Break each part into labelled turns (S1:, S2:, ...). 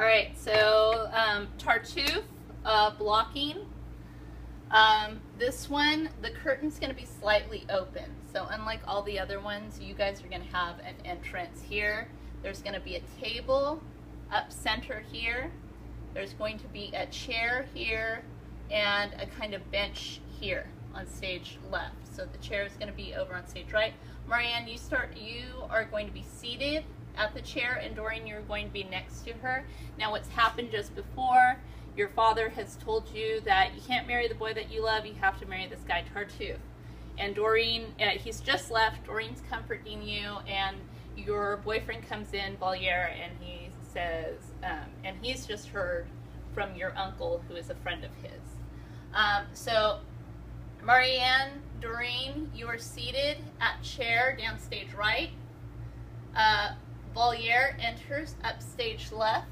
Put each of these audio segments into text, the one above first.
S1: All right, so Tartuffe blocking. This one, the curtain's going to be slightly open. So unlike all the other ones, you guys are going to have an entrance here. There's going to be a table up center here. There's going to be a chair here and a kind of bench here on stage left. So the chair is going to be over on stage right. Marianne, you are going to be seated at the chair, and Doreen, you're going to be next to her. Now what's happened just before, your father has told you that you can't marry the boy that you love, you have to marry this guy Tartuffe. And Doreen, he's just left, Doreen's comforting you, and your boyfriend comes in, Valier, and he says, and he's just heard from your uncle who is a friend of his. So Marianne, Doreen, you are seated at chair downstage right. Valier enters upstage left,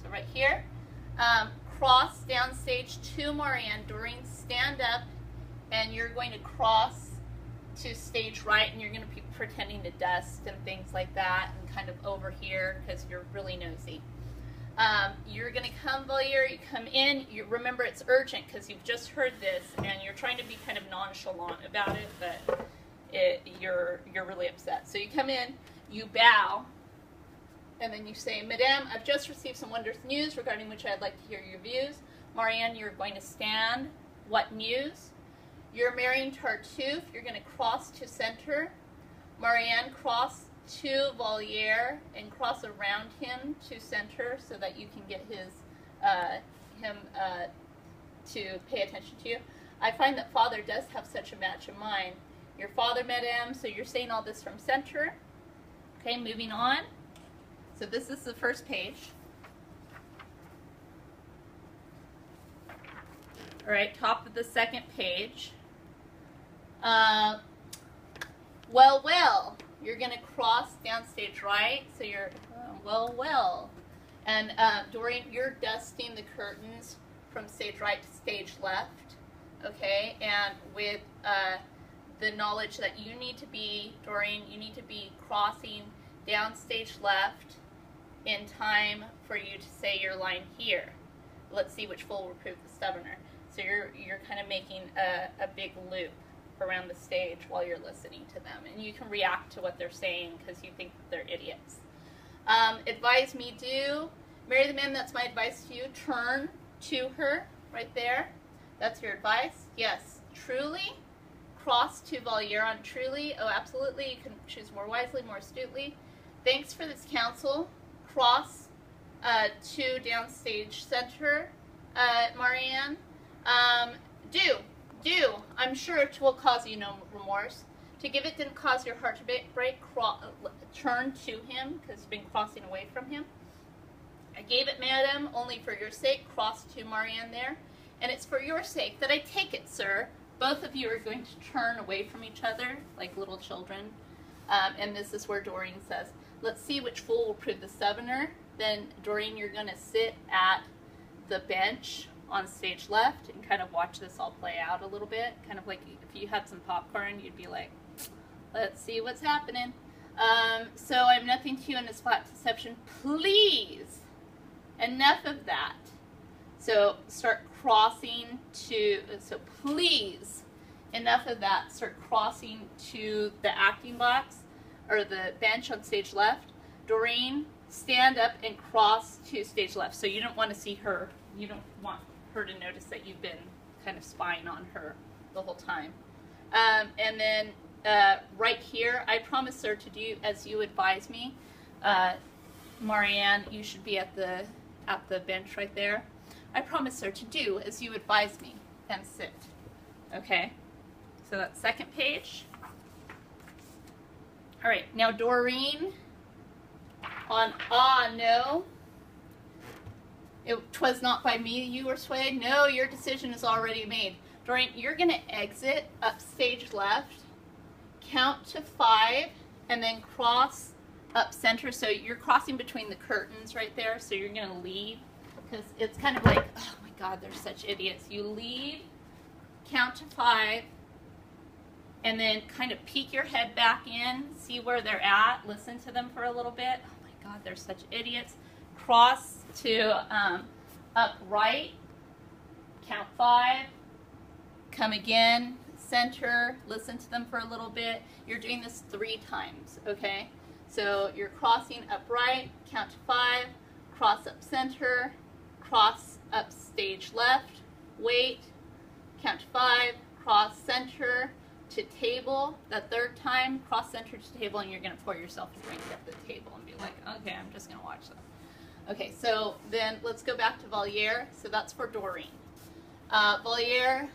S1: so right here. Cross downstage to Marianne. Doreen, stand up, and you're going to cross to stage right, and you're going to be pretending to dust and things like that, and kind of over here because you're really nosy. You're going to come, Valier, you come in. You remember it's urgent because you've just heard this, and you're trying to be kind of nonchalant about it, but you're really upset. So you come in, you bow, and then you say, Madame, I've just received some wondrous news regarding which I'd like to hear your views. Marianne, you're going to stand. What news? You're marrying Tartuffe. You're going to cross to center. Marianne, cross to Valier and cross around him to center so that you can get him to pay attention to you. I find that father does have such a match in mind. Your father, Madame, so you're saying all this from center. Okay, moving on. So this is the first page. All right, top of the second page. Well, you're going to cross downstage right, so you're, well. And Doreen, you're dusting the curtains from stage right to stage left, okay? And with the knowledge that you need to be, Doreen, you need to be crossing downstage left in time for you to say your line here. Let's see which fool will prove the stubborner. So you're kind of making a big loop around the stage while you're listening to them, and you can react to what they're saying because you think that they're idiots. Advise me do. Marry the man, that's my advice to you. Turn to her right there. That's your advice. Yes. Truly. Cross to Valier on truly. Oh, absolutely. You can choose more wisely, more astutely. Thanks for this counsel. Cross to downstage center, Marianne. Do. I'm sure it will cause you no remorse. To give it didn't cause your heart to break. Turn to him, because you've been crossing away from him. I gave it, madam, only for your sake. Cross to Marianne there. And it's for your sake that I take it, sir. Both of you are going to turn away from each other like little children. And this is where Doreen says, let's see which fool will prove the stubborner. Then, Doreen, you're going to sit at the bench on stage left and kind of watch this all play out a little bit. Kind of like if you had some popcorn, you'd be like, let's see what's happening. So I'm nothing to you in this flat deception. Please, enough of that. So start crossing to, so please, enough of that. Start crossing to the acting box or the bench on stage left. Doreen, stand up and cross to stage left. So you don't want to see her. You don't want her to notice that you've been kind of spying on her the whole time. And then right here, I promise, sir, to do as you advise me. Marianne, you should be at the bench right there. I promise, sir, to do as you advise me and sit. Okay, so that's second page. All right, now Doreen, on no. 'Twas not by me you were swayed. No, your decision is already made. Doreen, you're going to exit up stage left, count to 5, and then cross up center. So you're crossing between the curtains right there. So you're going to leave because it's kind of like, oh my God, they're such idiots. You leave, count to 5, and then kind of peek your head back in, see where they're at, listen to them for a little bit. Oh my God, they're such idiots. cross to upright, count 5, come again, center, listen to them for a little bit. You're doing this 3 times, okay? So you're crossing upright, count to 5, cross up center, cross up stage left, wait, count to 5, cross center to table. The 3rd time, cross center to table, and you're going to pour yourself a drink at the table and be like, okay, I'm just going to watch that. Okay, so then let's go back to Voliere. So that's for Doreen. Voliere,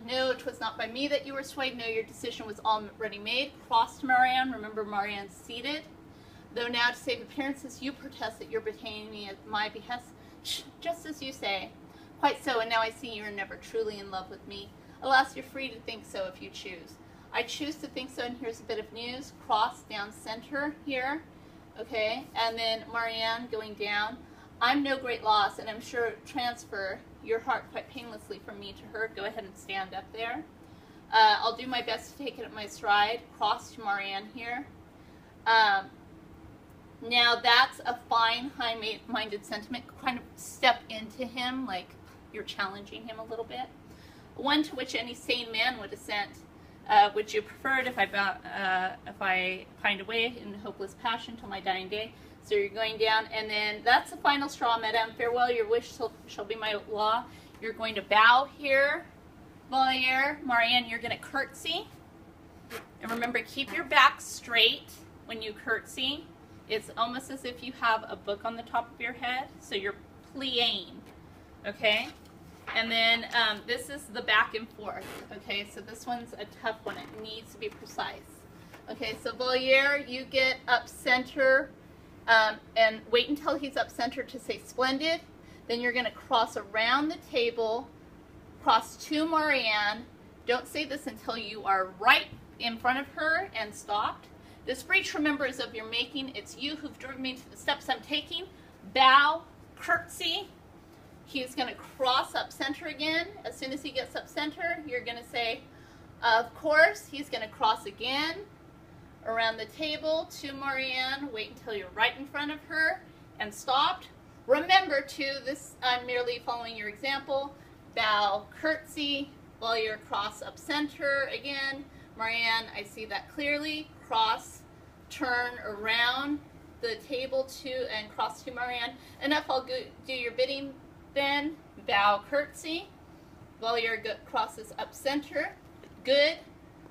S1: no, 'twas not by me that you were swayed. No, your decision was already made. Cross to Marianne. Remember, Marianne's seated. Though now, to save appearances, you protest that you're betraying me at my behest. Just as you say. Quite so, and now I see you are never truly in love with me. Alas, you're free to think so if you choose. I choose to think so, and here's a bit of news. Cross down center here. Okay, and then Marianne going down. I'm no great loss, and I'm sure transfer your heart quite painlessly from me to her. Go ahead and stand up there. I'll do my best to take it at my stride. Cross to Marianne here. Now that's a fine, high-minded sentiment. Kind of step into him, like you're challenging him a little bit. One to which any sane man would assent. Would you prefer it if I pined away in hopeless passion till my dying day? So you're going down, and then that's the final straw, Madame. Farewell, your wish shall be my law. You're going to bow here, Voliere. Marianne, you're going to curtsy. And remember, keep your back straight when you curtsy. It's almost as if you have a book on the top of your head, so you're plie-ing, okay? And then this is the back and forth, okay? So this one's a tough one. It needs to be precise. Okay, so Voliere, you get up center, and wait until he's up center to say splendid. Then you're going to cross around the table, cross to Marianne. Don't say this until you are right in front of her and stopped. This breach, remember, is of your making. It's you who've driven me to the steps I'm taking. Bow, curtsy. He's going to cross up center again. As soon as he gets up center, you're going to say, of course. He's going to cross again around the table to Marianne. Wait until you're right in front of her and stopped. Remember, too, this, I'm merely following your example. Bow, curtsy, Voliere, cross up center again. Marianne, I see that clearly. Cross, turn around the table to, and cross to Marianne. Enough, I'll go do your bidding then. Bow, curtsy. Voliere crosses up center. Good.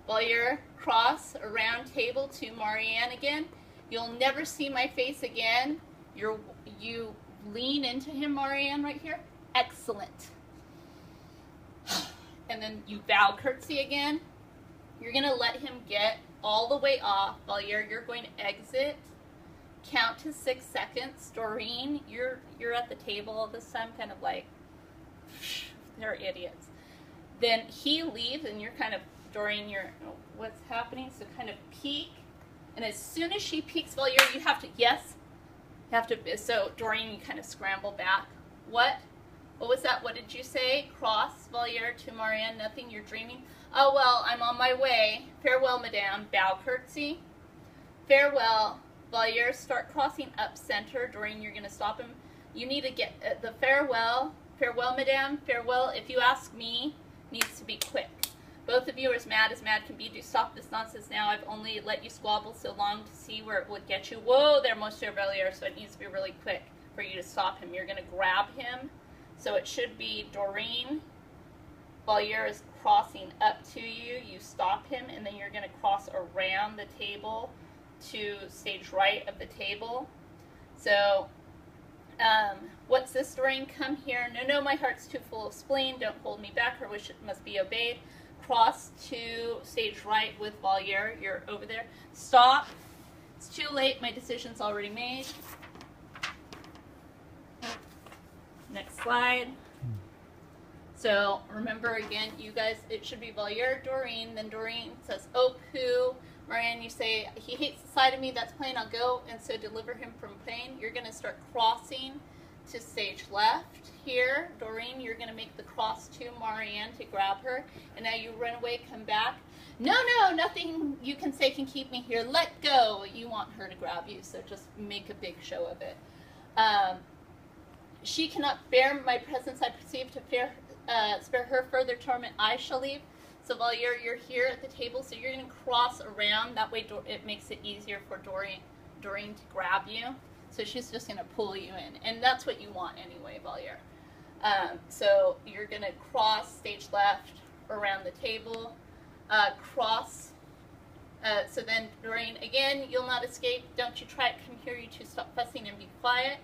S1: Voliere, cross around table to Marianne again. You'll never see my face again. You lean into him, Marianne, right here. Excellent. And then you bow, curtsy again. You're going to let him get all the way off. Voliere, you're going to exit. Count to 6 seconds. Doreen, you're at the table this time, kind of like, they're idiots. Then he leaves, and you're kind of, Doreen, what's happening? So kind of peek. And as soon as she peeks, Voliere, you have to, yes? You have to, so Doreen, you kind of scramble back. What? What was that? What did you say? Cross, Voliere, to Marianne. Nothing, you're dreaming. Oh, well, I'm on my way. Farewell, madame. Bow, curtsy. Farewell. Voliere, start crossing up center. Doreen, you're going to stop him. You need to get the farewell. Farewell, madame. Farewell, if you ask me, needs to be quick. Both of you are as mad can be. Do stop this nonsense now. I've only let you squabble so long to see where it would get you. Whoa there, Monsieur Voliere, so it needs to be really quick for you to stop him. You're going to grab him. So it should be Doreen. Voliere is crossing up to you. You stop him, and then you're going to cross around the table to stage right of the table. So, what's this, Doreen? Come here. No, my heart's too full of spleen. Don't hold me back. Her wish must be obeyed. Cross to stage right with Voliere. You're over there. Stop. It's too late. My decision's already made. Next slide. So remember again, you guys, it should be Voliere, Doreen. Then Doreen says, oh, pooh. Marianne, you say, he hates the sight of me. That's plain. I'll go and so deliver him from pain. You're going to start crossing to stage left here. Doreen, you're going to make the cross to Marianne to grab her. And now you run away, come back. No, nothing you can say can keep me here. Let go. You want her to grab you, so just make a big show of it. She cannot bear my presence, I perceive, to spare her further torment, I shall leave. So Valier, you're here at the table, so you're going to cross around. That way it makes it easier for Doreen to grab you. So she's just going to pull you in. And that's what you want anyway, Valier. So you're going to cross stage left around the table. Cross. So then, Doreen, again, you'll not escape. Don't you try it. Come here, you two. Stop fussing and be quiet.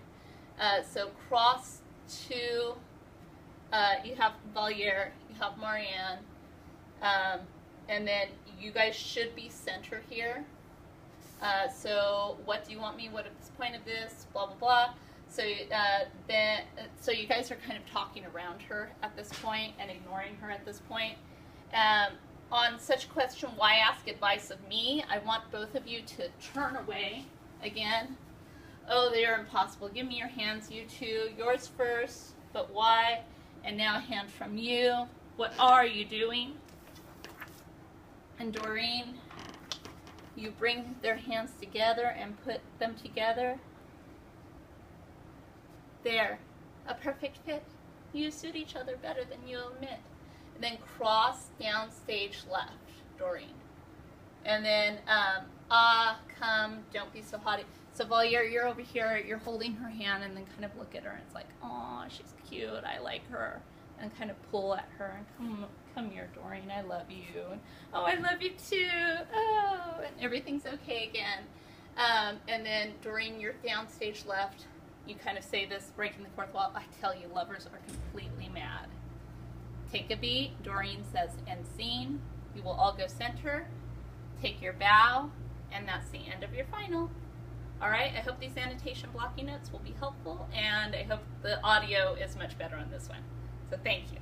S1: So cross to, you have Valier, you have Marianne. And then you guys should be center here. So what do you want me? What is the point of this? Blah, blah, blah. So so you guys are kind of talking around her at this point and ignoring her at this point. On such question, why ask advice of me? I want both of you to turn away again. Oh, they are impossible. Give me your hands, you two. Yours first, but why? And now a hand from you. What are you doing? And Doreen, you bring their hands together and put them together. There, a perfect fit. You suit each other better than you admit. And then cross down stage left, Doreen. And then, come, don't be so haughty. So Valier, you're over here, you're holding her hand, and then kind of look at her, and it's like, oh, she's cute, I like her. And kind of pull at her, and come here, Doreen, I love you. And, oh, I love you too. Oh, and everything's okay again. And then Doreen, you're down stage left. You kind of say this, breaking the fourth wall. I tell you, lovers are completely mad. Take a beat. Doreen says, end scene. You will all go center. Take your bow, and that's the end of your final. All right, I hope these annotation blocking notes will be helpful, and I hope the audio is much better on this one. So thank you.